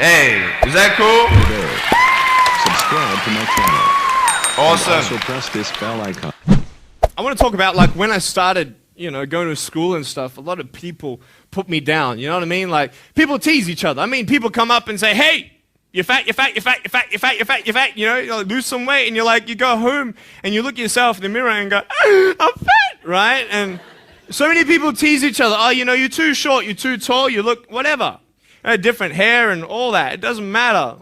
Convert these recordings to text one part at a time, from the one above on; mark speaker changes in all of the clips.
Speaker 1: Hey, is that cool?
Speaker 2: Subscribe to my channel.
Speaker 1: Awesome.
Speaker 2: And also press this bell icon.
Speaker 3: I want to talk about, like, when I started, going to school and stuff, a lot of people put me down, you know what I mean? Like, people tease each other. I mean, people come up and say, hey, you're fat, you're fat, you're fat, you're fat, you're fat, you're fat, you're fat, you like, lose some weight, and you go home and you look at yourself in the mirror and go, I'm fat, right? And so many people tease each other. Oh, you're too short, you're too tall, you look whatever. Different hair and all that. It doesn't matter.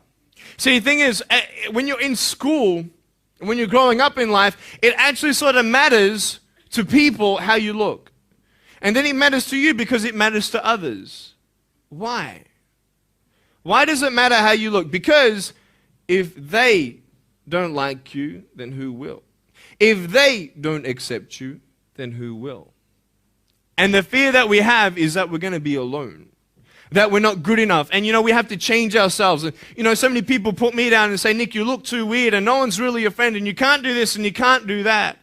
Speaker 3: See, the thing is, when you're in school, when you're growing up in life, it actually sort of matters to people how you look. And then it matters to you because it matters to others. Why? Why does it matter how you look? Because if they don't like you, then who will? If they don't accept you, then who will? And the fear that we have is that we're going to be alone, that we're not good enough. And, we have to change ourselves. And, so many people put me down and say, Nick, you look too weird and no one's really your friend and you can't do this and you can't do that.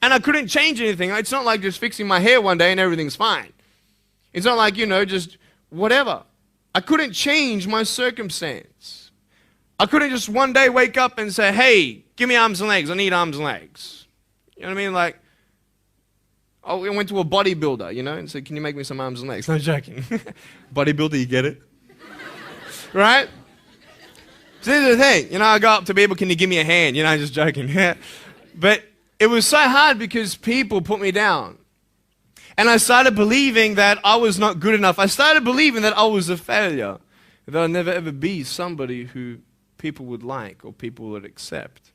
Speaker 3: And I couldn't change anything. It's not like just fixing my hair one day and everything's fine. It's not like, just whatever. I couldn't change my circumstance. I couldn't just one day wake up and say, hey, give me arms and legs. I need arms and legs. You know what I mean? Like, I went to a bodybuilder, and said, can you make me some arms and legs? No joking. Bodybuilder, you get it? Right? So this is the thing. I go up to people, can you give me a hand? Just joking. But it was so hard because people put me down. And I started believing that I was not good enough. I started believing that I was a failure. That I'd never ever be somebody who people would like or people would accept.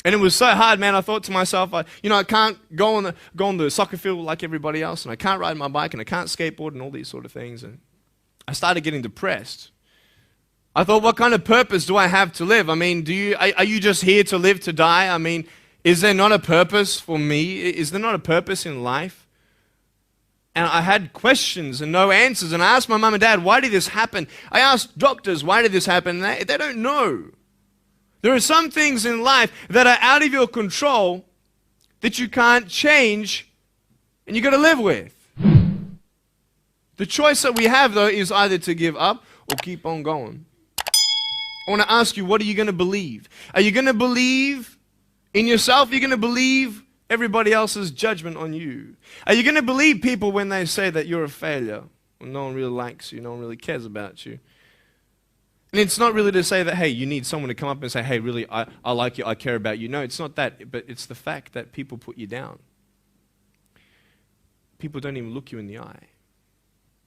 Speaker 3: And it was so hard, man. I thought to myself, I can't go on the soccer field like everybody else, and I can't ride my bike, and I can't skateboard, and all these sort of things. And I started getting depressed. I thought, what kind of purpose do I have to live? I mean, are you just here to live to die? I mean, is there not a purpose for me? Is there not a purpose in life? And I had questions and no answers. And I asked my mum and dad, why did this happen? I asked doctors, why did this happen? And they don't know. There are some things in life that are out of your control that you can't change and you got to live with. The choice that we have, though, is either to give up or keep on going. I want to ask you, what are you going to believe? Are you going to believe in yourself? Are you going to believe everybody else's judgment on you? Are you going to believe people when they say that you're a failure? When no one really likes you, no one really cares about you. And it's not really to say that, hey, you need someone to come up and say, hey, really, I like you, I care about you. No, it's not that, but it's the fact that people put you down. People don't even look you in the eye.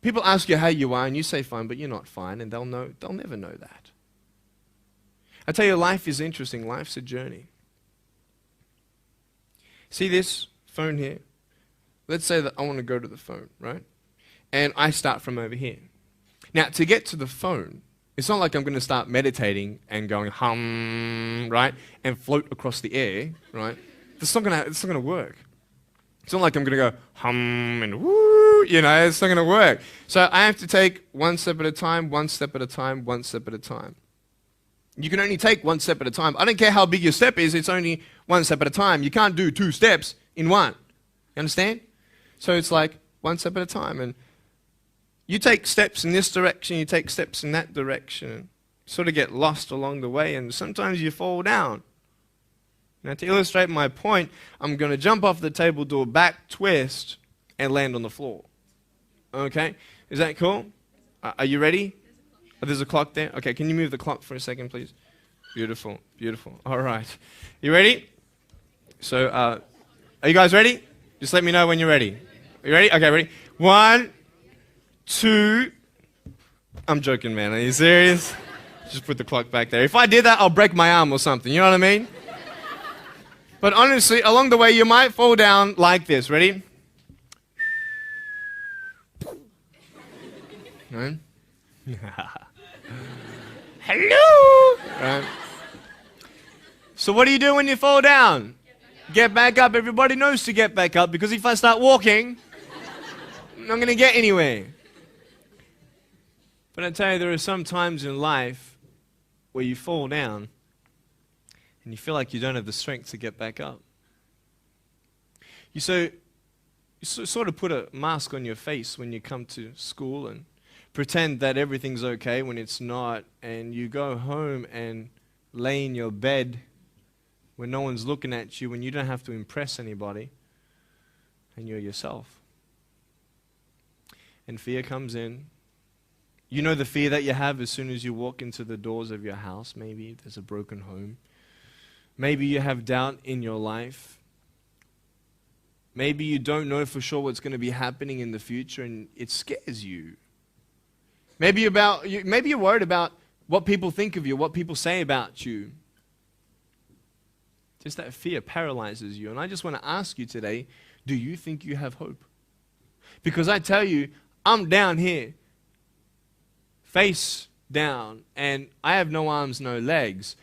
Speaker 3: People ask you how you are, and you say fine, but you're not fine, and they'll never know that. I tell you, life is interesting. Life's a journey. See this phone here? Let's say that I want to go to the phone, right? And I start from over here. Now, to get to the phone, it's not like I'm going to start meditating and going hum, right? And float across the air, right? It's not going to work. It's not like I'm going to go hum and woo, it's not going to work. So I have to take one step at a time, one step at a time, one step at a time. You can only take one step at a time. I don't care how big your step is, it's only one step at a time. You can't do 2 steps in one. You understand? So it's like one step at a time. And you take steps in this direction, you take steps in that direction. Sort of get lost along the way, and sometimes you fall down. Now, to illustrate my point, I'm going to jump off the table, do a back twist, and land on the floor. Okay? Is that cool? Are you ready? Oh, there's a clock there? Okay, can you move the clock for a second, please? Beautiful, beautiful. All right. You ready? So, are you guys ready? Just let me know when you're ready. Are you ready? Okay, ready? 1, 2. I'm joking, man. Are you serious? Just put the clock back there. If I did that, I'll break my arm or something. You know what I mean? But honestly, along the way, you might fall down like this. Ready? Right? Hello! Right. So what do you do when you fall down? Get back up. Everybody knows to get back up, because if I start walking, I'm not going to get anywhere. But I tell you, there are some times in life where you fall down and you feel like you don't have the strength to get back up. You sort of put a mask on your face when you come to school, and pretend that everything's okay when it's not, and you go home and lay in your bed when no one's looking at you, when you don't have to impress anybody, and you're yourself. And fear comes in. You know the fear that you have as soon as you walk into the doors of your house. Maybe there's a broken home. Maybe you have doubt in your life. Maybe you don't know for sure what's going to be happening in the future, and it scares you. Maybe you're worried about what people think of you, what people say about you. Just that fear paralyzes you. And I just want to ask you today, do you think you have hope? Because I tell you, I'm down here, face down, and I have no arms, no legs.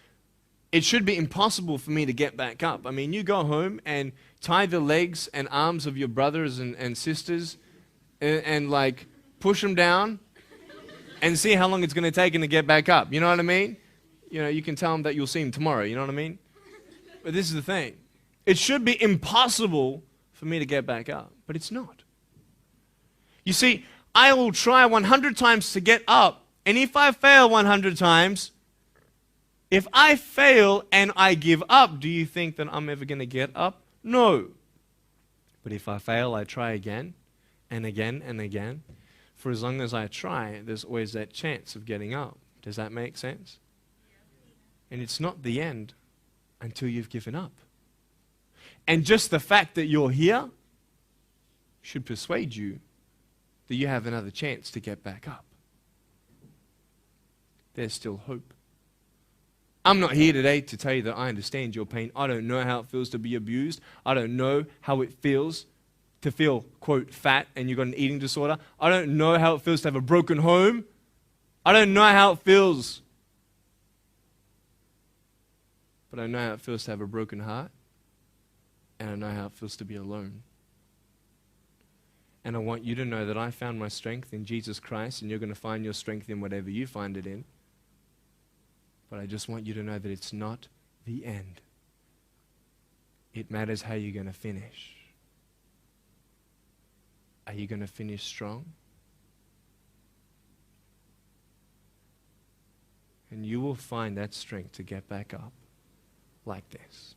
Speaker 3: It should be impossible for me to get back up. I mean, you go home and tie the legs and arms of your brothers and sisters and like push them down and see how long it's going to take them to get back up. You know what I mean? You know, you can tell them that you'll see them tomorrow. You know what I mean? But this is the thing. It should be impossible for me to get back up, but it's not. You see, I will try 100 times to get up, and if I fail 100 times, if I fail and I give up, do you think that I'm ever going to get up? No. But if I fail, I try again and again and again. For as long as I try, there's always that chance of getting up. Does that make sense? And it's not the end until you've given up. And just the fact that you're here should persuade you that you have another chance to get back up. There's still hope. I'm not here today to tell you that I understand your pain. I don't know how it feels to be abused. I don't know how it feels to feel, quote, fat and you've got an eating disorder. I don't know how it feels to have a broken home. I don't know how it feels. But I know how it feels to have a broken heart. And I know how it feels to be alone. And I want you to know that I found my strength in Jesus Christ, and you're going to find your strength in whatever you find it in. But I just want you to know that it's not the end. It matters how you're going to finish. Are you going to finish strong? And you will find that strength to get back up like this.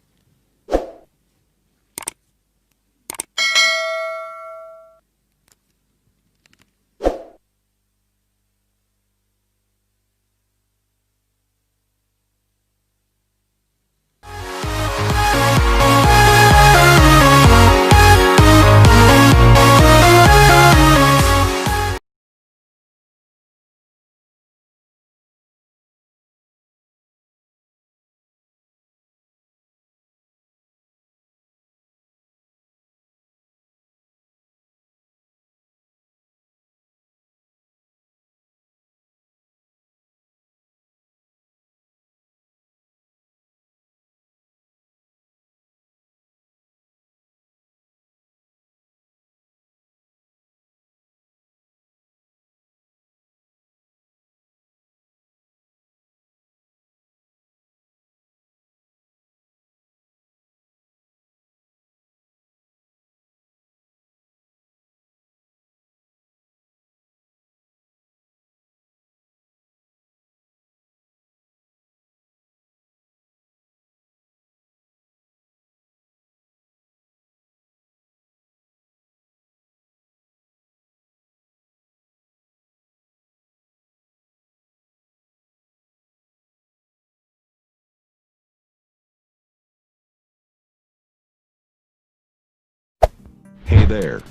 Speaker 2: Hey there.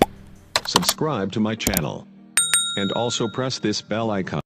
Speaker 2: Subscribe to my channel. And also press this bell icon.